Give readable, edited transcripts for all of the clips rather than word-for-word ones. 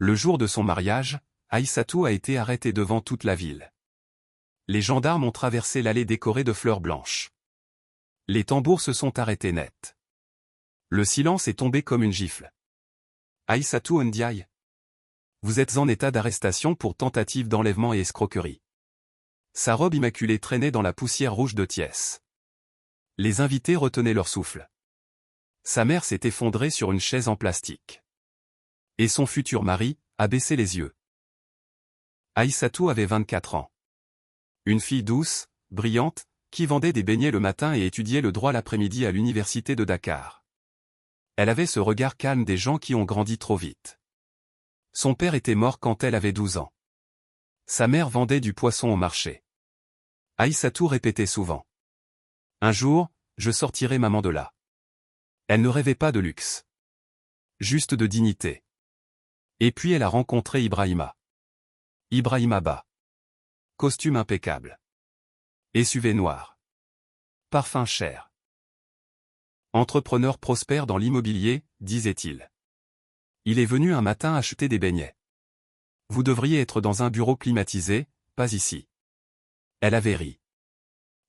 Le jour de son mariage, Aïssatou a été arrêtée devant toute la ville. Les gendarmes ont traversé l'allée décorée de fleurs blanches. Les tambours se sont arrêtés net. Le silence est tombé comme une gifle. Aïssatou Ndiaye. Vous êtes en état d'arrestation pour tentative d'enlèvement et escroquerie. Sa robe immaculée traînait dans la poussière rouge de Thiès. Les invités retenaient leur souffle. Sa mère s'est effondrée sur une chaise en plastique. Et son futur mari a baissé les yeux. Aïssatou avait 24 ans. Une fille douce, brillante, qui vendait des beignets le matin et étudiait le droit l'après-midi à l'université de Dakar. Elle avait ce regard calme des gens qui ont grandi trop vite. Son père était mort quand elle avait 12 ans. Sa mère vendait du poisson au marché. Aïssatou répétait souvent. Un jour, je sortirai maman de là. Elle ne rêvait pas de luxe. Juste de dignité. Et puis elle a rencontré Ibrahima. Ibrahima Ba. Costume impeccable. SUV noir. Parfum cher. Entrepreneur prospère dans l'immobilier, disait-il. Il est venu un matin acheter des beignets. Vous devriez être dans un bureau climatisé, pas ici. Elle avait ri.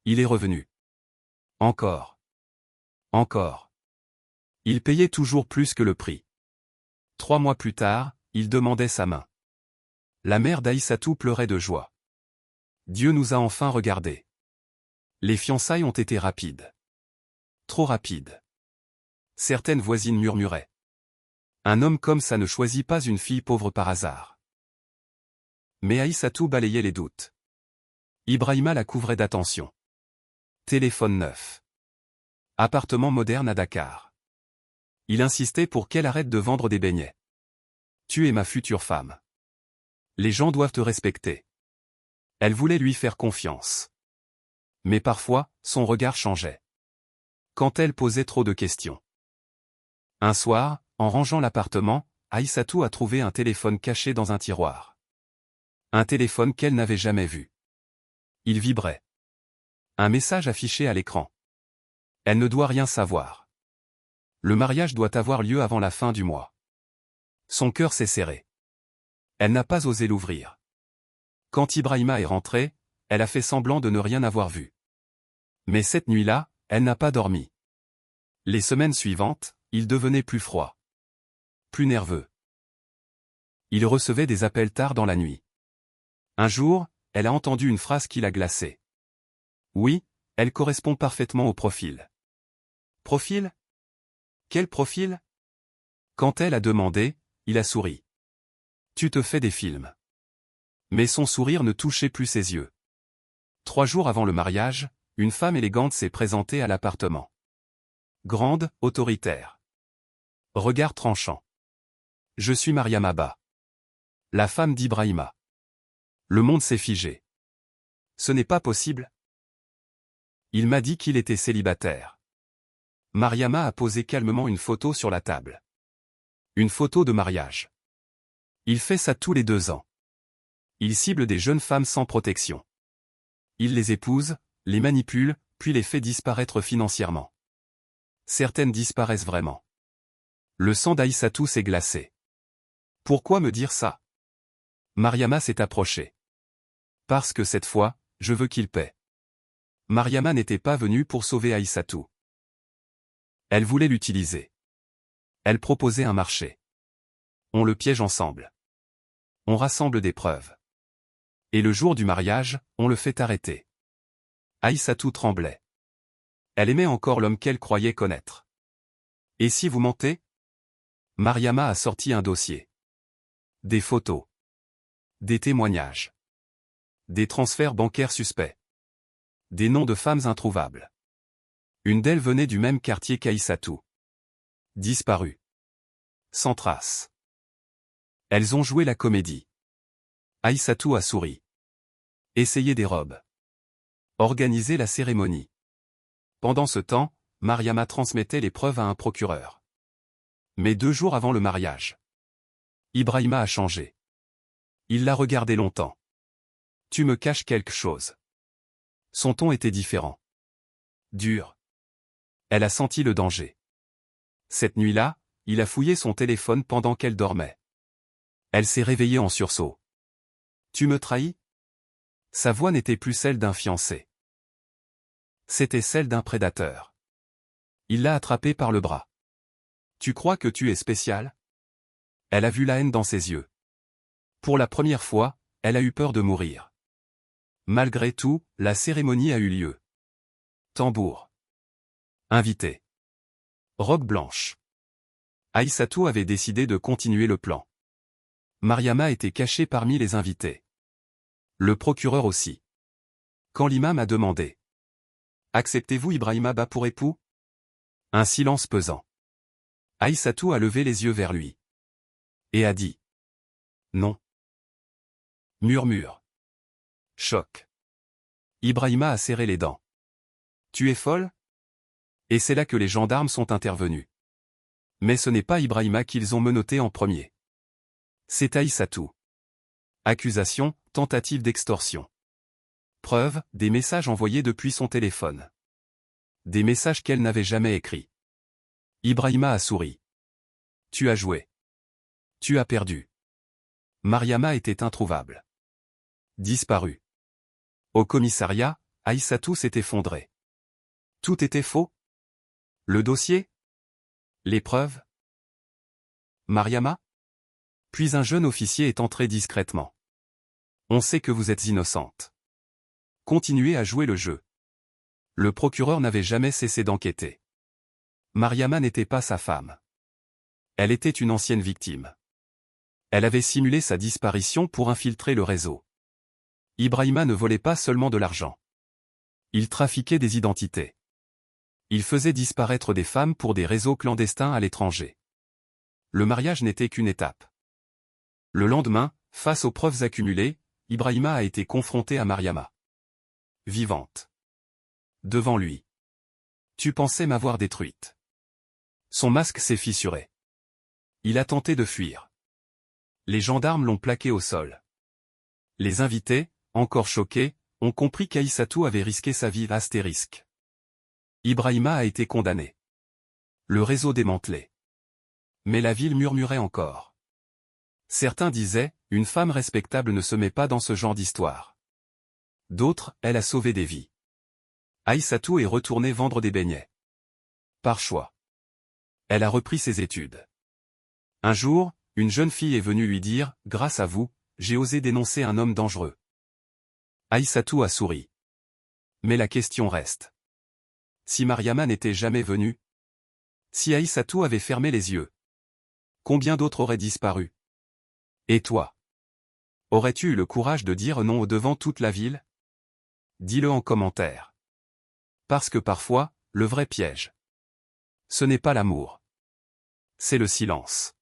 Il est revenu. Encore. Encore. Il payait toujours plus que le prix. 3 mois plus tard, il demandait sa main. La mère d'Aïssatou pleurait de joie. Dieu nous a enfin regardés. Les fiançailles ont été rapides. Trop rapides. Certaines voisines murmuraient. Un homme comme ça ne choisit pas une fille pauvre par hasard. Mais Aïssatou balayait les doutes. Ibrahima la couvrait d'attention. Téléphone neuf. Appartement moderne à Dakar. Il insistait pour qu'elle arrête de vendre des beignets. Tu es ma future femme. Les gens doivent te respecter. Elle voulait lui faire confiance. Mais parfois, son regard changeait. Quand elle posait trop de questions. Un soir, en rangeant l'appartement, Aïssatou a trouvé un téléphone caché dans un tiroir. Un téléphone qu'elle n'avait jamais vu. Il vibrait. Un message affiché à l'écran. Elle ne doit rien savoir. Le mariage doit avoir lieu avant la fin du mois. Son cœur s'est serré. Elle n'a pas osé l'ouvrir. Quand Ibrahima est rentré, elle a fait semblant de ne rien avoir vu. Mais cette nuit-là, elle n'a pas dormi. Les semaines suivantes, il devenait plus froid. Plus nerveux. Il recevait des appels tard dans la nuit. Un jour, elle a entendu une phrase qui l'a glacée. Oui, elle correspond parfaitement au profil. Profil? Quel profil? Quand elle a demandé, il a souri. Tu te fais des films. Mais son sourire ne touchait plus ses yeux. 3 jours avant le mariage, une femme élégante s'est présentée à l'appartement. Grande, autoritaire. Regard tranchant. Je suis Mariama Ba. La femme d'Ibrahima. Le monde s'est figé. Ce n'est pas possible. Il m'a dit qu'il était célibataire. Mariama a posé calmement une photo sur la table. Une photo de mariage. Il fait ça tous les 2 ans. Il cible des jeunes femmes sans protection. Il les épouse, les manipule, puis les fait disparaître financièrement. Certaines disparaissent vraiment. Le sang d'Aïssatou s'est glacé. Pourquoi me dire ça? Mariama s'est approchée. Parce que cette fois, je veux qu'il paie. Mariama n'était pas venue pour sauver Aïssatou. Elle voulait l'utiliser. Elle proposait un marché. On le piège ensemble. On rassemble des preuves. Et le jour du mariage, on le fait arrêter. Aïssatou tremblait. Elle aimait encore l'homme qu'elle croyait connaître. Et si vous mentez? Mariama a sorti un dossier. Des photos. Des témoignages. Des transferts bancaires suspects. Des noms de femmes introuvables. Une d'elles venait du même quartier qu'Aïssatou. Disparue. Sans trace. Elles ont joué la comédie. Aïssatou a souri. Essayé des robes. Organisé la cérémonie. Pendant ce temps, Mariama transmettait les preuves à un procureur. Mais 2 jours avant le mariage, Ibrahima a changé. Il l'a regardé longtemps. Tu me caches quelque chose. Son ton était différent. Dur. Elle a senti le danger. Cette nuit-là, il a fouillé son téléphone pendant qu'elle dormait. Elle s'est réveillée en sursaut. Tu me trahis? Sa voix n'était plus celle d'un fiancé. C'était celle d'un prédateur. Il l'a attrapée par le bras. Tu crois que tu es spécial? Elle a vu la haine dans ses yeux. Pour la première fois, elle a eu peur de mourir. Malgré tout, la cérémonie a eu lieu. Tambour. Invité. Robe blanche. Aïssatou avait décidé de continuer le plan. Mariama était cachée parmi les invités. Le procureur aussi. Quand l'imam a demandé « Acceptez-vous Ibrahima Ba pour époux ?» Un silence pesant. Aïssatou a levé les yeux vers lui. Et a dit « Non. » Murmure. Choc. Ibrahima a serré les dents. « Tu es folle ?» Et c'est là que les gendarmes sont intervenus. Mais ce n'est pas Ibrahima qu'ils ont menotté en premier. C'est Aïssatou. Accusation, tentative d'extorsion. Preuve, des messages envoyés depuis son téléphone. Des messages qu'elle n'avait jamais écrits. Ibrahima a souri. Tu as joué. Tu as perdu. Mariama était introuvable. Disparue. Au commissariat, Aïssatou s'est effondrée. Tout était faux? Le dossier? Les preuves? Mariama? Puis un jeune officier est entré discrètement. On sait que vous êtes innocente. Continuez à jouer le jeu. Le procureur n'avait jamais cessé d'enquêter. Mariama n'était pas sa femme. Elle était une ancienne victime. Elle avait simulé sa disparition pour infiltrer le réseau. Ibrahima ne volait pas seulement de l'argent. Il trafiquait des identités. Il faisait disparaître des femmes pour des réseaux clandestins à l'étranger. Le mariage n'était qu'une étape. Le lendemain, face aux preuves accumulées, Ibrahima a été confronté à Mariama. Vivante. Devant lui. Tu pensais m'avoir détruite. Son masque s'est fissuré. Il a tenté de fuir. Les gendarmes l'ont plaqué au sol. Les invités, encore choqués, ont compris qu'Aïssatou avait risqué sa vie astérisque. Ibrahima a été condamné. Le réseau démantelé. Mais la ville murmurait encore. Certains disaient, une femme respectable ne se met pas dans ce genre d'histoire. D'autres, elle a sauvé des vies. Aïssatou est retournée vendre des beignets. Par choix. Elle a repris ses études. Un jour, une jeune fille est venue lui dire, « Grâce à vous, j'ai osé dénoncer un homme dangereux. » Aïssatou a souri. Mais la question reste. Si Mariama n'était jamais venue? Si Aïssatou avait fermé les yeux? Combien d'autres auraient disparu? Et toi? Aurais-tu eu le courage de dire non devant toute la ville? Dis-le en commentaire. Parce que parfois, le vrai piège, ce n'est pas l'amour. C'est le silence.